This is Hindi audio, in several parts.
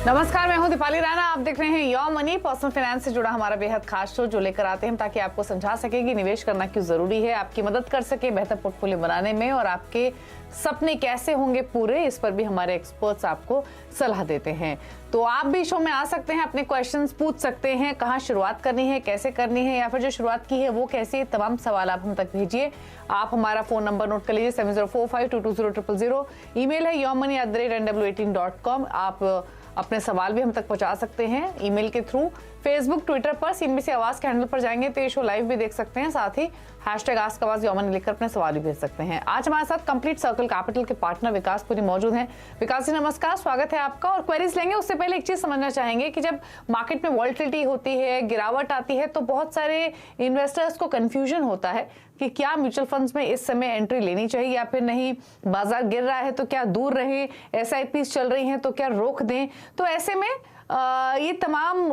नमस्कार, मैं हूं दीपाली राणा। आप देख रहे हैं योर मनी, पर्सनल फाइनेंस से जुड़ा हमारा बेहद खास शो जो लेकर आते हैं ताकि आपको समझा सके कि निवेश करना क्यों जरूरी है, आपकी मदद कर सके बेहतर पोर्टफोलियो बनाने में और आपके सपने कैसे होंगे पूरे, इस पर भी हमारे एक्सपर्ट्स आपको सलाह देते हैं। तो आप भी शो में आ सकते हैं, अपने क्वेश्चंस पूछ सकते हैं, कहाँ शुरुआत करनी है, कैसे करनी है, या फिर जो शुरुआत की है वो कैसी है, तमाम सवाल आप हम तक भेजिए। आप हमारा फोन नंबर नोट कर लीजिए 7045220000। ईमेल है yourmoney@nw18.com। आप अपने सवाल भी हम तक पहुंचा सकते हैं ईमेल के थ्रू। फेसबुक, ट्विटर पर सीएनबीसी आवाज के हैंडल पर जाएंगे तो ये शो लाइव भी देख सकते हैं, साथ ही #AskAwaz योर मनी लिखकर अपने सवाल भी भेज सकते हैं। आज हमारे साथ कंप्लीट सर्कल कैपिटल के पार्टनर विकास पुरी मौजूद हैं। विकास जी नमस्कार, स्वागत है आपका। और क्वेरीज लेंगे उससे पहले एक चीज समझना चाहेंगे कि जब मार्केट में वॉलेटिलिटी होती है, गिरावट आती है, तो बहुत सारे इन्वेस्टर्स को कंफ्यूजन होता है कि क्या म्यूचुअल फंड्स में इस समय एंट्री लेनी चाहिए या फिर नहीं, बाजार गिर रहा है तो क्या दूर रहें, SIPs चल रही हैं तो क्या रोक दें। तो ऐसे में ये तमाम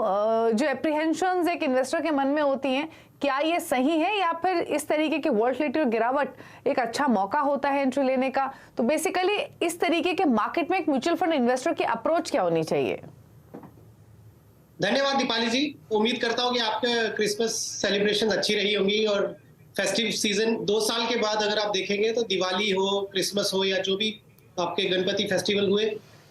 जो एप्रीहेंशंस एक इन्वेस्टर के मन में होती हैं, क्या ये सही है या फिर इस तरीके की वॉलेटिलिटी और गिरावट एक अच्छा मौका होता है एंट्री लेने का। तो बेसिकली इस तरीके के मार्केट में एक म्यूचुअल फंड इन्वेस्टर की अप्रोच क्या होनी चाहिए? धन्यवाद दीपाली जी। उम्मीद करता हूँ कि आपके क्रिसमस सेलिब्रेशन अच्छी रही होंगी और फेस्टिव सीजन 2 साल के बाद अगर आप देखेंगे तो दिवाली हो, क्रिसमस हो या जो भी आपके गणपति फेस्टिवल हुए,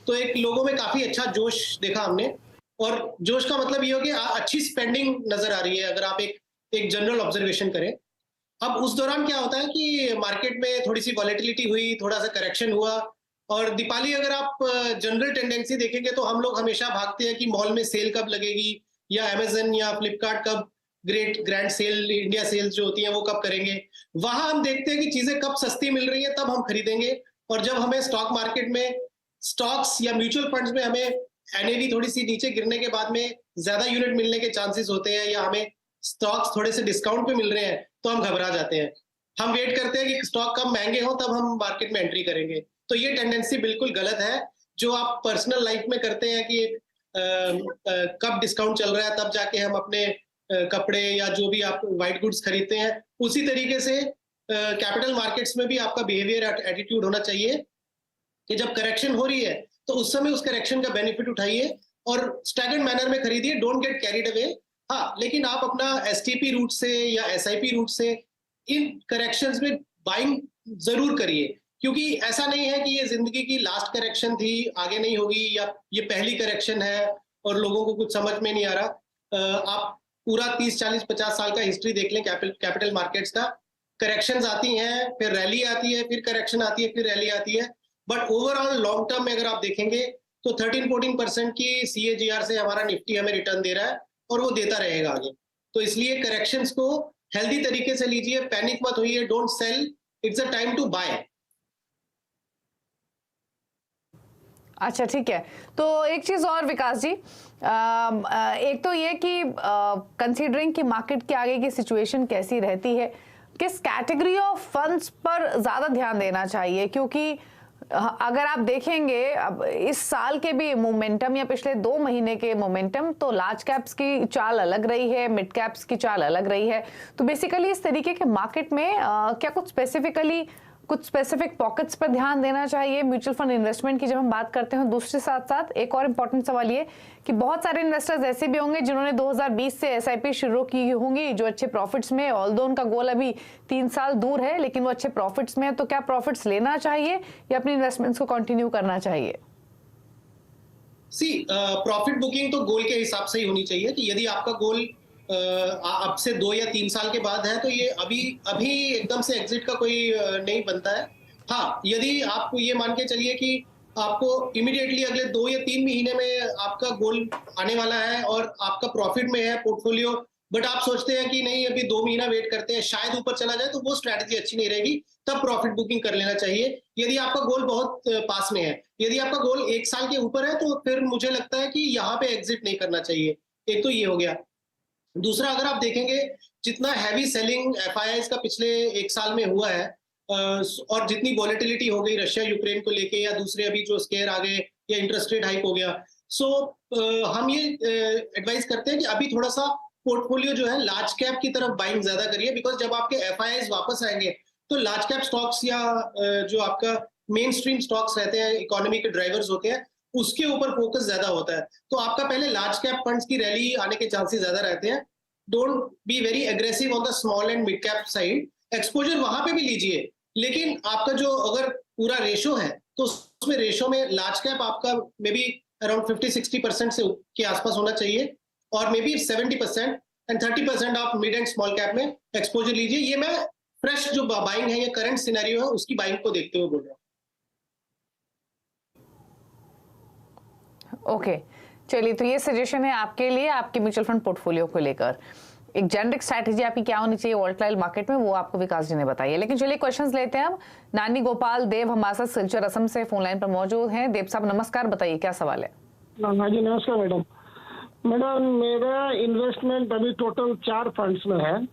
तो एक लोगों में काफी अच्छा जोश देखा हमने। और जोश का मतलब ये हो कि अच्छी स्पेंडिंग नजर आ रही है अगर आप एक जनरल ऑब्जर्वेशन करें। अब उस दौरान क्या होता है कि मार्केट में थोड़ी सी वॉलेटिलिटी हुई, थोड़ा सा करेक्शन हुआ। और दीपाली अगर आप जनरल टेंडेंसी देखेंगे तो हम लोग हमेशा भागते हैं कि मॉल में सेल कब लगेगी या अमेजन या फ्लिपकार्ट कब ग्रैंड सेल, इंडिया सेल्स जो होती हैं वो कब करेंगे। वहां हम देखते हैं कि चीजें कब सस्ती मिल रही है तब हम खरीदेंगे। और जब हमें स्टॉक मार्केट में स्टॉक्स या म्यूचुअल फंड्स में हमें NAV थोड़ी सी नीचे गिरने के बाद में ज्यादा यूनिट मिलने के चांसेस होते हैं या हमें स्टॉक्स थोड़े से डिस्काउंट पे मिल रहे हैं तो हम घबरा जाते हैं। हम वेट करते हैं कि स्टॉक कब महंगे हो तब हम मार्केट में एंट्री करेंगे। तो ये टेंडेंसी बिल्कुल गलत है जो आप पर्सनल लाइफ में करते हैं कि कब डिस्काउंट चल रहा है तब जाके हम अपने कपड़े या जो भी आप व्हाइट गुड्स खरीदते हैं। उसी तरीके से कैपिटल मार्केट्स में भी आपका बिहेवियर एटीट्यूड होना चाहिए कि जब करेक्शन हो रही है तो उस समय उस करेक्शन का बेनिफिट उठाइए और स्टैगर्ड मैनर में खरीदिए, डोंट गेट कैरिड अवे। हाँ, लेकिन आप अपना STP रूट से या SIP रूट से इन करेक्शंस में बाइंग जरूर करिए, क्योंकि ऐसा नहीं है कि ये जिंदगी की लास्ट करेक्शन थी, आगे नहीं होगी, या ये पहली करेक्शन है और लोगों को कुछ समझ में नहीं आ रहा। आप पूरा 30, 40, 50 साल का हिस्ट्री देख लें कैपिटल मार्केट्स का। करेक्शंस आती हैं, फिर रैली आती है, फिर करेक्शन आती है, फिर रैली आती है। बट ओवरऑल लॉन्ग टर्म में अगर आप देखेंगे तो 13-14% की CAGR से हमारा निफ्टी हमें रिटर्न दे रहा है और वो देता रहेगा आगे। तो इसलिए करेक्शंस को हेल्दी तरीके से लीजिए, पैनिक मत होइए, don't sell, it's a time to buy. अच्छा, ठीक है। तो एक चीज और विकास जी, एक तो ये कि कंसीडरिंग कि मार्केट के आगे की सिचुएशन कैसी रहती है, किस कैटेगरी ऑफ फंड्स पर ज्यादा ध्यान देना चाहिए? क्योंकि अगर आप देखेंगे अब इस साल के भी मोमेंटम या पिछले 2 महीने के मोमेंटम, तो लार्ज कैप्स की चाल अलग रही है, मिड कैप्स की चाल अलग रही है। तो बेसिकली इस तरीके के मार्केट में क्या कुछ स्पेसिफिक पॉकेट्स पर ध्यान देना चाहिए म्यूचुअल फंड इन्वेस्टमेंट की जब हम बात करते हैं? दूसरे साथ साथ एक और इम्पोर्टेंट सवाल ये कि बहुत सारे इन्वेस्टर्स ऐसे भी होंगे जिन्होंने 2020 से SIP शुरू की होंगी, जो अच्छे प्रॉफिट्स में, ऑल्दो उनका गोल अभी 3 साल दूर है, लेकिन वो अच्छे प्रॉफिट्स में है। तो क्या प्रॉफिट्स लेना चाहिए या अपनी इन्वेस्टमेंट्स को कंटिन्यू करना चाहिए? प्रॉफिट बुकिंग तो गोल के हिसाब से ही होनी चाहिए कि यदि आपका गोल अब से 2 या 3 साल के बाद है तो ये अभी एकदम से एग्जिट का कोई नहीं बनता है। हाँ, यदि आप ये मान के चलिए कि आपको इमीडिएटली अगले 2 या 3 महीने में आपका गोल आने वाला है और आपका प्रॉफिट में है पोर्टफोलियो, बट आप सोचते हैं कि नहीं अभी 2 महीना वेट करते हैं, शायद ऊपर चला जाए, तो वो स्ट्रैटेजी अच्छी नहीं रहेगी। तब प्रॉफिट बुकिंग कर लेना चाहिए यदि आपका गोल बहुत पास में है। यदि आपका गोल 1 साल के ऊपर है तो फिर मुझे लगता है कि यहाँ पे एग्जिट नहीं करना चाहिए। एक तो ये हो गया। दूसरा, अगर आप देखेंगे जितना हैवी सेलिंग FIIs का पिछले 1 साल में हुआ है और जितनी वॉलेटिलिटी हो गई रशिया यूक्रेन को लेके या दूसरे अभी जो स्केयर आ गए या इंटरेस्ट रेट हाइक हो गया, हम ये एडवाइस करते हैं कि अभी थोड़ा सा पोर्टफोलियो जो है लार्ज कैप की तरफ बाइंग ज्यादा करिए, बिकॉज जब आपके FIIs वापस आएंगे तो लार्ज कैप स्टॉक्स या जो आपका मेन स्ट्रीम स्टॉक्स रहते हैं, इकोनॉमी के ड्राइवर्स होते हैं, उसके ऊपर फोकस ज्यादा होता है। तो आपका पहले लार्ज कैप फंड्स की रैली आने के चांसेस ज्यादा रहते हैं। Don't be very aggressive on the small and mid cap side. Exposure वहां पे भी लीजिए, लेकिन आपका जो अगर पूरा रेशो है तो उसमें रेशो में लार्ज कैप आपका मे बी अराउंड 50-60% से के आसपास होना चाहिए, और मे बी 70% एंड 30% आप मिड एंड स्मॉल कैप में एक्सपोजर लीजिए। ये मैं फ्रेश जो बाइंग है, ये करंट सिनेरियो है, उसकी बाइंग को देखते हुए बोल रहा हूँ। ओके, चलिए, तो ये सजेशन है आपके लिए आपके म्यूचुअल फंड पोर्टफोलियो को लेकर। एक जेनरिक स्ट्रैटेजी आपकी क्या होनी चाहिए वोलेटाइल मार्केट में, वो आपको विकास जी ने बताइए। लेकिन चलिए क्वेश्चंस लेते हैं अब। नानी गोपाल देव हमारे साथ सिलचर असम से फोन लाइन पर मौजूद हैं। देव साहब नमस्कार, बताइए क्या सवाल है। हाँ जी, नमस्कार मैडम। मैडम, मेरा इन्वेस्टमेंट अभी टोटल 4 फंड्स में है।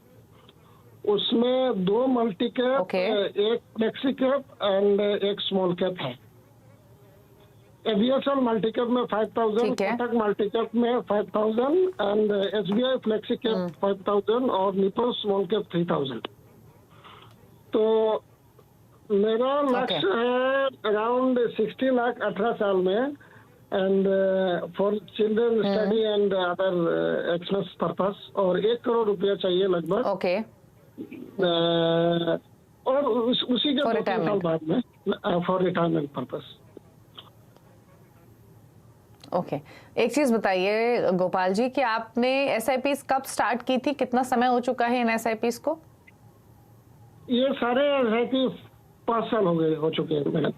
उसमें 2 मल्टी कैप, Okay. एक फ्लेक्सी कैप एंड एक स्मॉल कैप है। एवीएसएल मल्टी कैप में 5000, ठीक है। कोटक मल्टी कैप में 5000 एंड एसबीआई फ्लेक्सी कैप 5000 और निप्पन स्मॉल कैप 3000। तो मेरा लक्ष्य है अराउंड 60 लाख 18 साल में, and for children study and other expense purpose, और 1 करोड़ रुपया चाहिए लगभग। ओके, और उसी के For 2-3 साल retirement. बाद में फॉर रिटायरमेंट पर्पस। ओके, एक चीज बताइए गोपाल जी कि आपने एसआईपीस कब स्टार्ट की थी, कितना समय हो चुका है इन एसआईपीस को? ये सारे है कि 5 साल हो चुके हैं मैडम।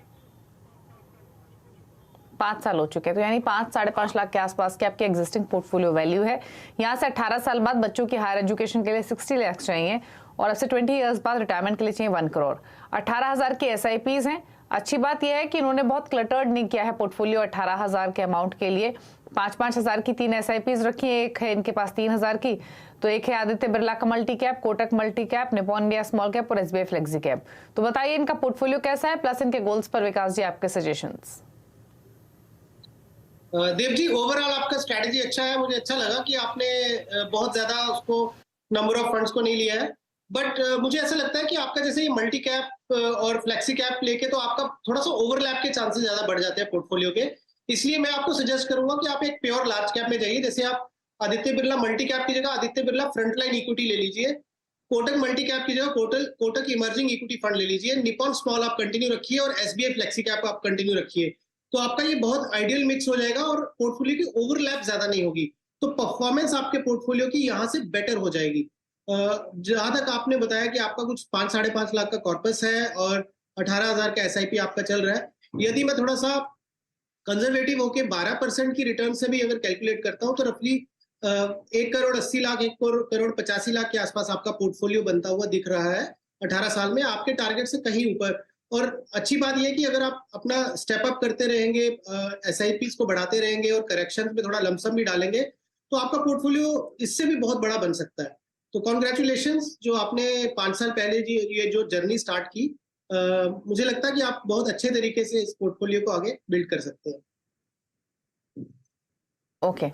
5 साल हो चुके हैं, तो यानी 5-5.5 लाख के आसपास की आपकी एग्जिस्टिंग पोर्टफोलियो वैल्यू है। यहाँ से 18 साल बाद बच्चों की हायर एजुकेशन के लिए 60 लाख चाहिए, और अब से 20 इयर्स बाद रिटायरमेंट के लिए चाहिए 1 करोड़। 18,000 की एसआईपीज हैं। अच्छी बात यह है कि इन्होंने बहुत क्लटर्ड नहीं किया है पोर्टफोलियो 18,000 के अमाउंट के लिए। 5-5 हजार की 3 एसआईपीज रखी है, एक है इनके पास 3,000 की, तो एक है आदित्य बिरला का multi cap, Kotak multi cap, Nippon India small cap और एसबीआई फ्लेक्सी कैप। तो बताइए इनका पोर्टफोलियो कैसा है, प्लस इनके गोल्स पर विकास जी आपके सजेशंस। देव जी, ओवरऑल आपका स्ट्रैटेजी अच्छा है। मुझे अच्छा लगा कि आपने बहुत ज्यादा उसको नंबर ऑफ फंड्स को नहीं लिया है, बट मुझे ऐसा लगता है कि आपका जैसे ये मल्टी कैप और फ्लेक्सी कैप लेके तो आपका थोड़ा सा ओवरलैप के चांसेस ज्यादा बढ़ जाते हैं पोर्टफोलियो के। इसलिए मैं आपको सजेस्ट करूंगा कि आप एक प्योर लार्ज कैप में जाइए। जैसे आप आदित्य बिरला मल्टी कैप की जगह आदित्य बिरला फ्रंटलाइन इक्विटी ले लीजिए, कोटक मल्टी कैप की जगह कोटक इमर्जिंग इक्विटी फंड ले लीजिए, निप्पॉन स्मॉल आप कंटिन्यू रखिए और एसबीआई फ्लेक्सी कैप आप कंटिन्यू रखिए। तो आपका ये बहुत आइडियल मिक्स हो जाएगा और पोर्टफोलियो की ओवरलैप ज्यादा नहीं होगी, तो परफॉर्मेंस आपके पोर्टफोलियो की यहाँ से बेटर हो जाएगी। जहां तक आपने बताया कि आपका कुछ 5-5.5 लाख का कॉर्पस है और 18,000 का एसआईपी आपका चल रहा है, यदि मैं थोड़ा सा कंजर्वेटिव होके 12% की रिटर्न से भी अगर कैलकुलेट करता हूं तो रफली 1 करोड़ 80 लाख 1 करोड़ 85 लाख के आसपास आपका पोर्टफोलियो बनता हुआ दिख रहा है 18 साल में, आपके टारगेट से कहीं ऊपर। और अच्छी बात यह है कि अगर आप अपना स्टेप अप करते रहेंगे, एसआईपीज को बढ़ाते रहेंगे और करेक्शन में थोड़ा लमसम भी डालेंगे, तो आपका पोर्टफोलियो इससे भी बहुत बड़ा बन सकता है। तो कॉन्ग्रेचुलेशंस जो आपने 5 साल पहले ये जो जर्नी स्टार्ट की। मुझे लगता है कि आप बहुत अच्छे तरीके से इस पोर्टफोलियो को आगे बिल्ड कर सकते हैं। ओके,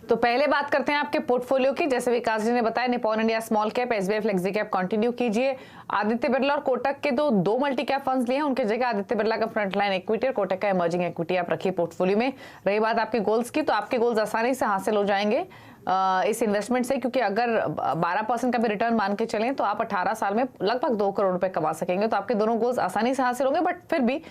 तो पहले बात करते हैं आपके पोर्टफोलियो की। जैसे विकास जी ने बताया, Nippon India small cap, SBI flexi cap continue कीजिए। आदित्य बिरला और कोटक के दो मल्टी कैप फंड्स लिए हैं, उनकी जगह आदित्य बिरला का फ्रंटलाइन इक्विटी और कोटक का इमर्जिंग इक्विटी आप रखिए पोर्टफोलियो में। रही बात आपके गोल्स की, तो आपके गोल्स आसानी से हासिल हो जाएंगे इस इन्वेस्टमेंट से, क्योंकि अगर 12% का भी रिटर्न मान के चलें तो आप 18 साल में लगभग 2 करोड़ रुपए कमा सकेंगे। तो आपके दोनों गोल्स आसानी से हासिल होंगे, बट फिर भी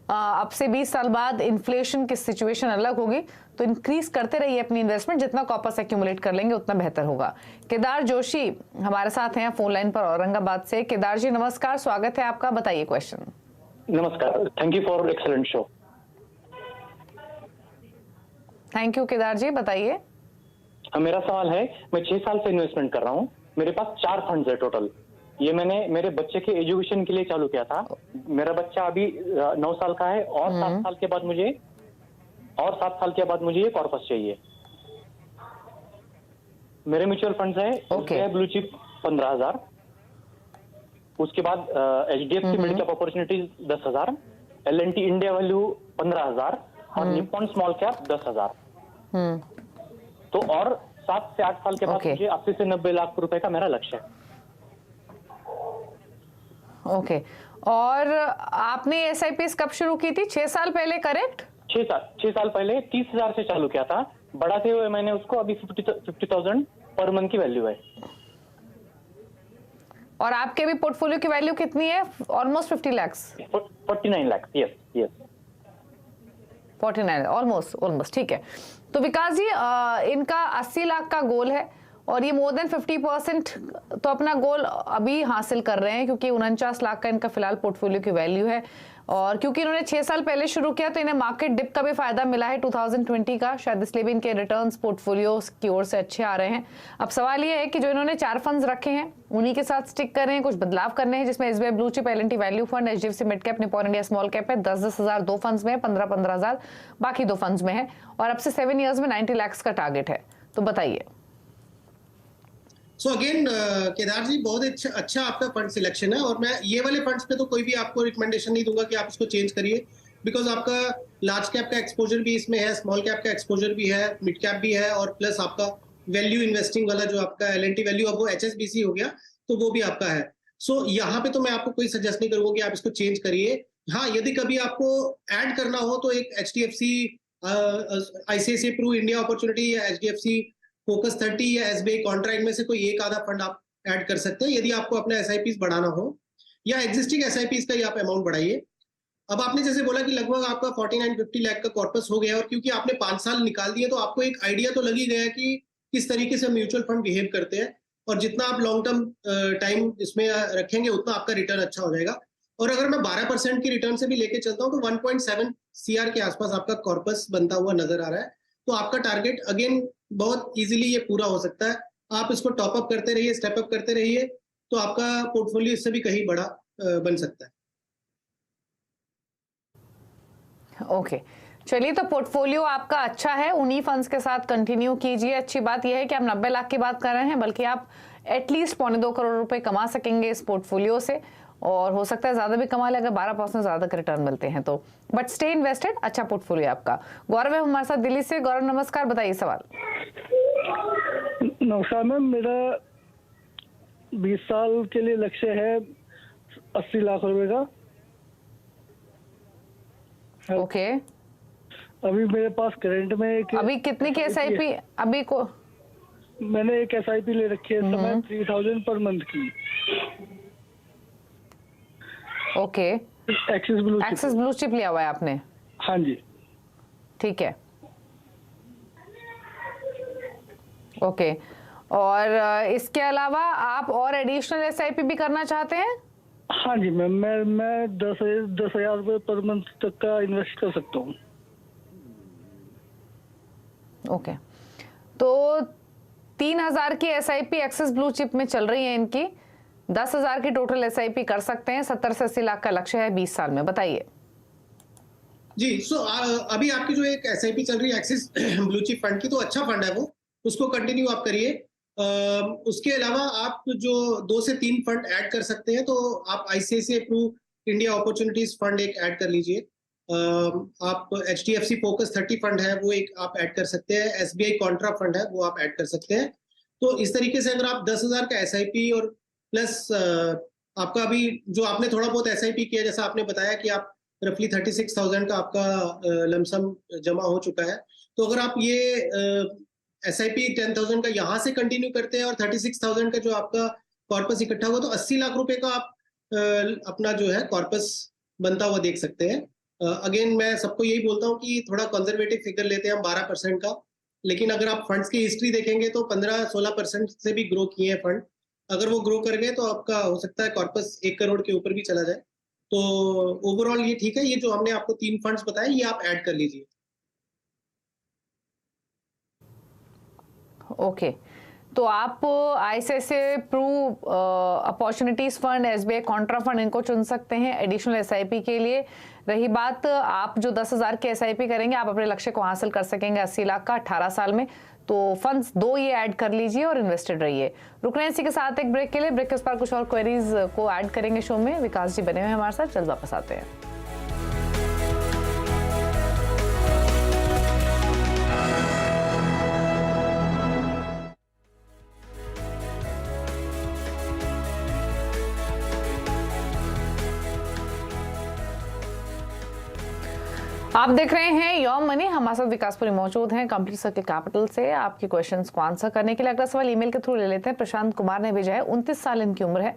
अब से 20 साल बाद इन्फ्लेशन की सिचुएशन अलग होगी, तो इंक्रीज करते रहिए अपनी इन्वेस्टमेंट। जितना कॉर्पस एक्यूमुलेट कर लेंगे उतना बेहतर होगा। केदार जोशी हमारे साथ हैं फोन लाइन पर औरंगाबाद से। केदार जी नमस्कार, स्वागत है आपका, बताइए क्वेश्चन। नमस्कार, thank you for excellent show. Thank you Kedar ji, बताइए। मेरा सवाल है, मैं 6 साल से इन्वेस्टमेंट कर रहा हूँ। मेरे पास 4 फंड्स है टोटल। ये मैंने मेरे बच्चे के एजुकेशन के लिए चालू किया था। मेरा बच्चा अभी 9 साल का है और 7 साल के बाद मुझे ये कॉर्पस चाहिए। मेरे म्यूचुअल फंड्स है ब्लू चिप 15,000, उसके बाद HDFC mid cap opportunities 10,000, L&T India value 15,000 और निप्पॉन स्मॉल कैप 10,000। तो और 7 से 8 साल के बाद मुझे 80 से 90 लाख रुपए का मेरा लक्ष्य है। ओके, और आपने एसआईपीस कब शुरू की थी? 6 साल पहले, करेक्ट? 6 साल पहले 30,000 से चालू किया था, बढ़ाते हुए मैंने उसको अभी 50,000 पर मंथ की वैल्यू है। और आपके भी पोर्टफोलियो की वैल्यू कितनी है? Almost 50 lakh. 49 lakh. Yes yes 49 almost ठीक है। तो विकास जी इनका 80 लाख का गोल है और ये मोर देन 50% तो अपना गोल अभी हासिल कर रहे हैं, क्योंकि 49 लाख का इनका फिलहाल पोर्टफोलियो की वैल्यू है। और क्योंकि इन्होंने 6 साल पहले शुरू किया तो इन्हें मार्केट डिप का भी फायदा मिला है 2020 का, शायद इसलिए भी इनके रिटर्न्स पोर्टफोलियो की ओर से अच्छे आ रहे हैं। अब सवाल ये है कि जो इन्होंने 4 फंड्स रखे हैं उन्हीं के साथ स्टिक कर रहे हैं, कुछ बदलाव करने हैं, जिसमें SBI blue chip, L&T value fund, HDFC mid cap, Nippon India small cap है। 10-10 हजार 2 फंड्स में है, 15-15 हजार बाकी 2 फंड्स में है और अब से 7 ईयर्स में 90 लाख का टारगेट है। तो बताइए। सो अगेन केदार जी, बहुत अच्छा आपका फंड सिलेक्शन है और मैं ये वाले फंड्स पे तो कोई भी आपको रिकमेंडेशन नहीं दूंगा कि आप इसको चेंज करिए, बिकॉज आपका लार्ज कैप का एक्सपोजर भी इसमें है, स्मॉल कैप का एक्सपोजर भी है, मिड कैप भी है और प्लस आपका वैल्यू इन्वेस्टिंग वाला जो आपका एल&टी वैल्यू, अब वो एचएसबीसी हो गया तो वो भी आपका है। सो यहाँ पे तो मैं आपको कोई सजेस्ट नहीं करूंगा कि आप इसको चेंज करिए। हाँ, यदि कभी आपको ऐड करना हो तो एक HDFC, ICICI Pru India opportunity या एचडीएफसी फोकस 30 या एसबीआई कॉन्ट्रैक्ट में से कोई एक आधा फंड आप ऐड कर सकते हैं यदि आपको अपने एसआईपीस बढ़ाना हो, या एग्जिस्टिंग एसआईपीस का ही आप अमाउंट बढ़ाइए। अब आपने जैसे बोला कि लगभग आपका 49-50 लाख का कॉर्पस हो गया और क्योंकि आपने 5 साल निकाल दिए तो आपको एक आइडिया तो लग ही गया कि किस तरीके से म्यूचुअल फंड बिहेव करते हैं और जितना आप लॉन्ग टर्म टाइम इसमें रखेंगे उतना आपका रिटर्न अच्छा हो जाएगा। और अगर मैं 12% की रिटर्न से भी लेके चलता हूँ तो 1.7 CR के आसपास आपका कॉर्पस बनता हुआ नजर आ रहा है। तो आपका टारगेट अगेन बहुत इजीली ये पूरा हो सकता है। आप इसको टॉप अप करते रहिए, स्टेप अप करते रहिए, तो आपका पोर्टफोलियो इससे भी कहीं बड़ा बन सकता है। ओके चलिए, तो पोर्टफोलियो आपका अच्छा है, उन्हीं फंड्स के साथ कंटिन्यू कीजिए। अच्छी बात यह है कि आप 90 लाख की बात कर रहे हैं, बल्कि आप एटलीस्ट 2.25 करोड़ रुपए कमा सकेंगे इस पोर्टफोलियो से और हो सकता है ज्यादा भी कमा ले अगर 12% ज्यादा के रिटर्न मिलते हैं तो। बट स्टे इन्वेस्टेड, अच्छा पोर्टफोलियो आपका। गौरव है हमारे साथ दिल्ली से। गौरव नमस्कार, बताइए सवाल। नमस्कार मैम, मेरा 20 साल के लिए लक्ष्य है 80 लाख रुपए का। ओके अभी मेरे पास करंट में एक, अभी कितनी की एसआईपी अभी को? मैंने एक एसआईपी ले रखी है इस समय 3000 पर मंथ की। ओके एक्सिस ब्लू चिप लिया हुआ है आपने? हाँ जी ठीक है। ओके और इसके अलावा आप और एडिशनल एसआईपी भी करना चाहते हैं? हाँ जी मैम, मैं 10,000 रुपए पर मंथ तक का इन्वेस्ट कर सकता हूँ। ओके तो 3,000 की एसआईपी एक्सिस ब्लू चिप में चल रही है इनकी। 10,000 की टोटल एसआईपी कर सकते हैं। 70 से 80 लाख का लक्ष्य है 20 साल में। बताइए जी। सो अभी आपकी जो एक एसआईपी चल रही है एक्सिस ब्लू चिप फंड की, तो अच्छा फंड है वो, उसको कंटिन्यू आप करिए। उसके अलावा आप जो 2 से 3 फंड ऐड कर सकते हैं, तो आप ICICI Pru India opportunities fund एक ऐड कर लीजिए। आप एचडीएफसी फोकस 30 फंड है वो एक आप ऐड कर सकते हैं। एसबीआई कॉन्ट्रा फंड है वो आप ऐड कर सकते हैं। तो इस तरीके से अगर आप 10,000 का एसआईपी और प्लस आपका अभी जो आपने थोड़ा बहुत एसआईपी किया, जैसा आपने बताया कि आप रफली 36,000 का आपका लमसम जमा हो चुका है, तो अगर आप ये एसआईपी 10,000 का यहाँ से कंटिन्यू करते हैं और 36,000 का जो आपका कॉर्पस इकट्ठा हुआ, तो 80 लाख रुपए का आप अपना जो है कॉर्पस बनता हुआ देख सकते हैं। अगेन मैं सबको यही बोलता हूँ कि थोड़ा कंजर्वेटिव फिगर लेते हैं हम 12% का, लेकिन अगर आप फंड्स की हिस्ट्री देखेंगे तो 15-16% से भी ग्रो किए हैं फंड। अगर वो ग्रो कर गए तो आपका हो सकता है कॉर्पस 1 करोड़ के ऊपर भी चला जाए। तो ओवरऑल ये ठीक है। ये जो हमने आपको 3 फंड्स बताए ये आप ऐड कर लीजिए। ओके तो आप ICICI Pru opportunities fund, SBI contra fund इनको चुन सकते हैं एडिशनल एसआईपी के लिए। रही बात आप जो 10,000 के एसआईपी करेंगे, आप अपने लक्ष्य को हासिल कर सकेंगे 80 लाख का 18 साल में। तो फंड्स 2 ये ऐड कर लीजिए और इन्वेस्टेड रहिए। रुक रहे हैं इसी के साथ एक ब्रेक के लिए। ब्रेक के उस पर कुछ और क्वेरीज को ऐड करेंगे शो में। विकास जी बने हुए हैं हमारे साथ, जल्द वापस आते हैं। आप देख रहे हैं योम मनी। हमारे साथ विकासपुरी मौजूद हैं कंप्लीट सर्कल कैपिटल से। आपके क्वेश्चंस को आंसर करने के लिए अगला सवाल ईमेल के थ्रू ले लेते हैं। प्रशांत कुमार ने भेजा है, 29 साल इनकी उम्र है,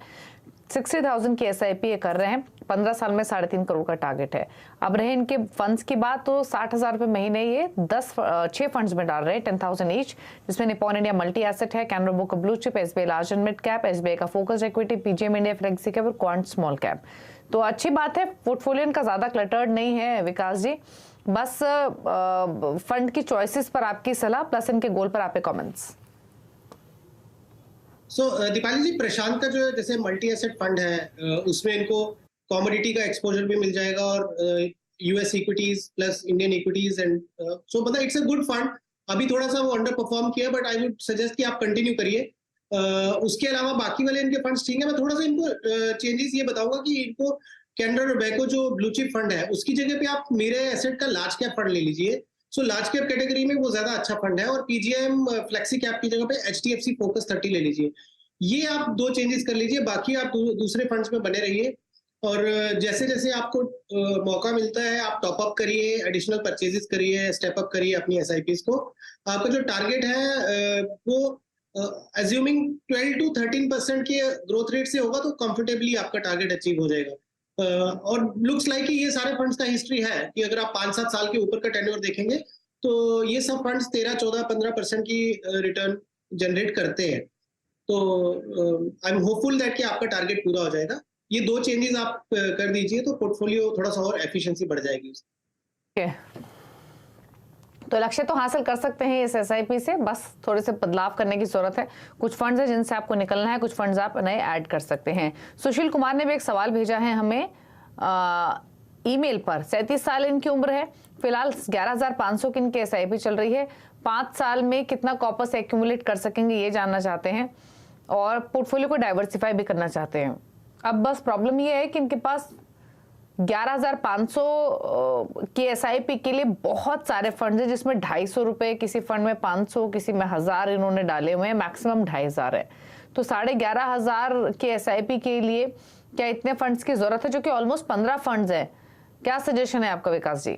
60,000 की SIP ये कर रहे हैं, 15 साल में 3.5 करोड़ का टारगेट है। अब रहे इनके फंड्स की बात तो 60,000 रुपए महीने ये 6 फंड्स में डाल रहे हैं, 10,000 ईच, जिसमें निपॉन इंडिया मल्टी एसेट है, Canara book blue chip, SBI large and mid cap, SBI का focus equity, PGM India flexi cap और क्वांट स्मॉल कैप। तो अच्छी बात है, पोर्टफोलियो इनका ज्यादा क्लटर्ड नहीं है विकास जी। बस फंड की चॉइसेस पर आपकी सलाह प्लस इनके गोल पर आपके कमेंट्स। दीपाली जी, प्रशांत का जो जैसे मल्टी एसेट फंड है उसमें इनको कॉमोडिटी का एक्सपोजर भी मिल जाएगा और US equities plus Indian equities and so मतलब इट्स अ गुड फंड। अभी थोड़ा सा वो अंडर परफॉर्म किया बट आई वुड सजेस्ट कि आप कंटिन्यू करिए। उसके अलावा बाकी वाले इनके फंड्स ठीक है। मैं थोड़ा सा इनको चेंजेस ये बताऊंगा कि इनको कैनरा रोबेको जो ब्लू चिप फंड है उसकी जगह पे आप मेरे एसेट का लार्ज कैप फंड ले लीजिए। सो लार्ज कैप कैटेगरी में वो ज्यादा अच्छा फंड है और PGM फ्लेक्सी कैप की जगह पे HDFC फोकस 30 ले लीजिए। ये आप 2 चेंजेस कर लीजिए, बाकी आप दूसरे फंड्स में बने रहिए और जैसे जैसे आपको मौका मिलता है आप टॉप अप करिए, एडिशनल परचेजेस करिए, स्टेप अप करिए अपनी SIPs को। आपका जो टारगेट है वो अज्यूमिंग 12 to 13% के ग्रोथ रेट से होगा तो कंफर्टेबली आपका टारगेट अचीव हो जाएगा। और लुक्स लाइक कि ये सारे फंड्स का हिस्ट्री है कि अगर आप 5-7 साल के ऊपर का टेन्योर देखेंगे तो ये सब फंड्स 13, 14, 15% की रिटर्न जनरेट करते हैं। तो आई एम होपफुल दैट कि आपका टारगेट पूरा हो जाएगा। ये 2 चेंजेस आप कर दीजिए तो पोर्टफोलियो थोड़ा सा और एफिशिएंसी बढ़ जाएगी। तो लक्ष्य तो हासिल कर सकते हैं इस SIP से, बस थोड़े से बदलाव करने की जरूरत है। कुछ फंड्स है जिनसे आपको निकलना है, कुछ फंड्स आप नए ऐड कर सकते हैं। सुशील कुमार ने भी एक सवाल भेजा है हमें ईमेल पर। 37 साल इनकी उम्र है, फिलहाल 11,500 की इनकी SIP चल रही है। 5 साल में कितना कॉर्पस एक्यूमुलेट कर सकेंगे ये जानना चाहते हैं और पोर्टफोलियो को डाइवर्सिफाई भी करना चाहते हैं। अब बस प्रॉब्लम ये है कि इनके पास 11,500 की SIP के लिए बहुत सारे फंड है, जिसमें 250 रुपए, किसी फंड में 500, किसी में 1000 इन्होंने डाले हुए हैं, मैक्सिमम 2,500 है। तो 11,500 की SIP के लिए क्या इतने फंड्स की जरूरत है, जो कि ऑलमोस्ट 15 फंड्स है? क्या सजेशन है आपका Vikas ji?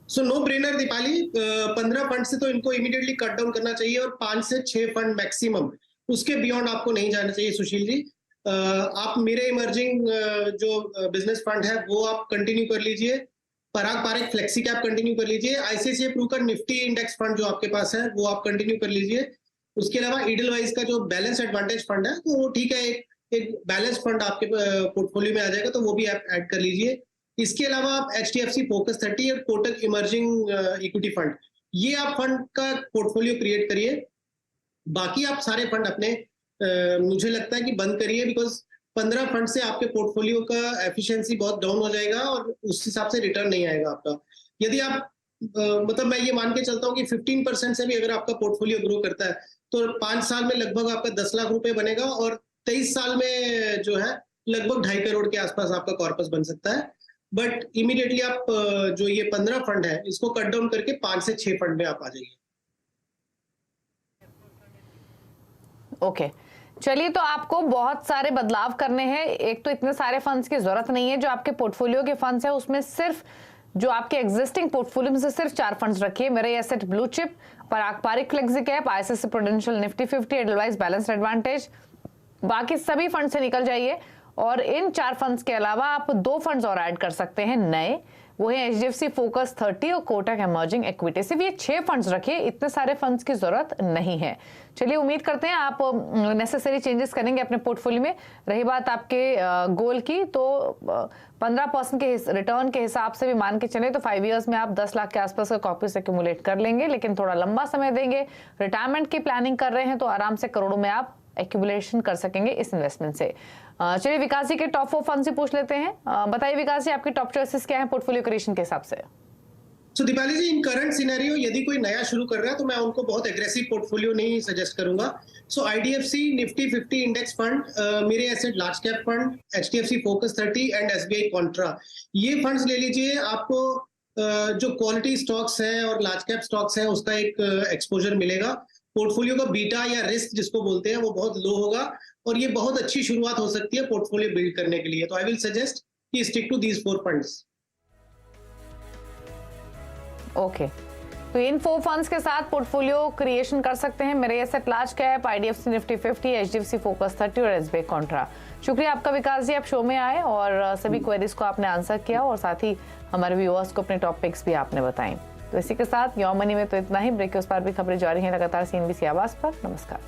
So no brainer Deepali, 15 fund से तो इनको इमीडिएटली कट डाउन करना चाहिए और 5 से 6 फंड मैक्सिमम, उसके बियॉन्ड आपको नहीं जाना चाहिए। सुशील जी, आप मेरे इमर्जिंग जो बिजनेस फंड है वो आप कंटिन्यू कर लीजिए, पराग पारिक फ्लेक्सी कैप कंटिन्यू कर लीजिए, ICICI प्रू का निफ्टी इंडेक्स फंड जो आपके पास है वो आप कंटिन्यू कर लीजिए। उसके अलावा ईडलवाइज का जो बैलेंस एडवांटेज फंड है तो वो ठीक है, एक बैलेंस फंड आपके पोर्टफोलियो में आ जाएगा तो वो भी आप ऐड कर लीजिए। इसके अलावा आप HDFC फोकस 30 और कोटक इमर्जिंग इक्विटी फंड, ये आप फंड का पोर्टफोलियो क्रिएट करिए। बाकी आप सारे फंड अपने मुझे लगता है कि बंद करिए, बिकॉज 15 फंड से आपके पोर्टफोलियो का एफिशिएंसी बहुत डाउन हो जाएगा और उस हिसाब से रिटर्न नहीं आएगा आपका। यदि आप मतलब मैं ये मान के चलता हूँ कि 15% से भी अगर आपका पोर्टफोलियो ग्रो करता है तो 5 साल में लगभग आपका 10 लाख रुपए बनेगा और 23 साल में जो है लगभग 2.5 करोड़ के आसपास आपका कॉर्पस बन सकता है। बट इमीडिएटली आप जो ये 15 फंड है इसको कट डाउन करके 5 से 6 फंड में आप आ जाइए। ओके, चलिए, तो आपको बहुत सारे बदलाव करने हैं। एक तो इतने सारे फंड्स की जरूरत नहीं है। जो आपके पोर्टफोलियो के फंड्स है उसमें सिर्फ जो आपके एग्जिस्टिंग पोर्टफोलियो में से सिर्फ 4 फंड्स रखिए। Mirae asset blue chip, Parag Parikh flexi cap, ICICI prudential Nifty 50, Edelweiss balance advantage, बाकी सभी फंड से निकल जाइए। और इन 4 फंड्स के अलावा आप 2 फंड्स और ऐड कर सकते हैं नए, वो है HDFC फोकस 30 और कोटक इमर्जिंग इक्विटी। सिर्फ ये 6 फंड्स रखिए, इतने सारे फंड्स की जरूरत नहीं है। चलिए, उम्मीद करते हैं आप नेसेसरी चेंजेस करेंगे अपने पोर्टफोलियो में। रही बात आपके गोल की, तो 15% के रिटर्न के हिसाब से भी मान के चले तो 5 इयर्स में आप 10 लाख के आसपास का कॉपीज एक्यूमुलेट कर लेंगे, लेकिन थोड़ा लंबा समय देंगे। रिटायरमेंट की प्लानिंग कर रहे हैं तो आराम से करोड़ों में आप एक्यूमुलेशन कर सकेंगे इस इन्वेस्टमेंट से। चलिए, विकास जी के टॉप 4 फंड से पूछ लेते हैं। बताइए विकास जी, आपकी टॉप चॉइसेस क्या है पोर्टफोलियो क्रिएशन के हिसाब से? सो दीपाली जी, इन करंट सिनेरियो यदि कोई नया शुरू कर रहा है तो मैं उनको बहुत एग्रेसिव पोर्टफोलियो नहीं सजेस्ट करूंगा। सो IDFC निफ्टी 50 इंडेक्स फंड, मेरे asset large cap fund, HDFC focus 30 and SBI Contra, ये फंड्स ले लीजिए। आपको जो क्वालिटी स्टॉक्स है और लार्ज कैप स्टॉक्स है उसका एक एक्सपोजर मिलेगा। पोर्टफोलियो का बीटा या रिस्क जिसको बोलते हैं वो बहुत लो होगा और ये बहुत अच्छी शुरुआत हो सकती है पोर्टफोलियो बिल्ड करने के लिए। तो आई विल सजेस्ट कि stick to these 4 funds. Okay, तो इन 4 फंड्स के साथ पोर्टफोलियो क्रिएशन कर सकते हैं। मेरे asset large cap, IDFC Nifty 50, HDFC focus 30 और एसबीआई कॉन्ट्रा। शुक्रिया आपका विकास जी, आप शो में आए और सभी क्वेरीज को आपने आंसर किया और साथ ही हमारे व्यूअर्स को अपने टॉपिक्स भी आपने बताए। तो इसी के साथ योर मनी में तो इतना ही। ब्रेक के उस पार भी खबरें जारी हैं लगातार CNBC आवाज पर। नमस्कार।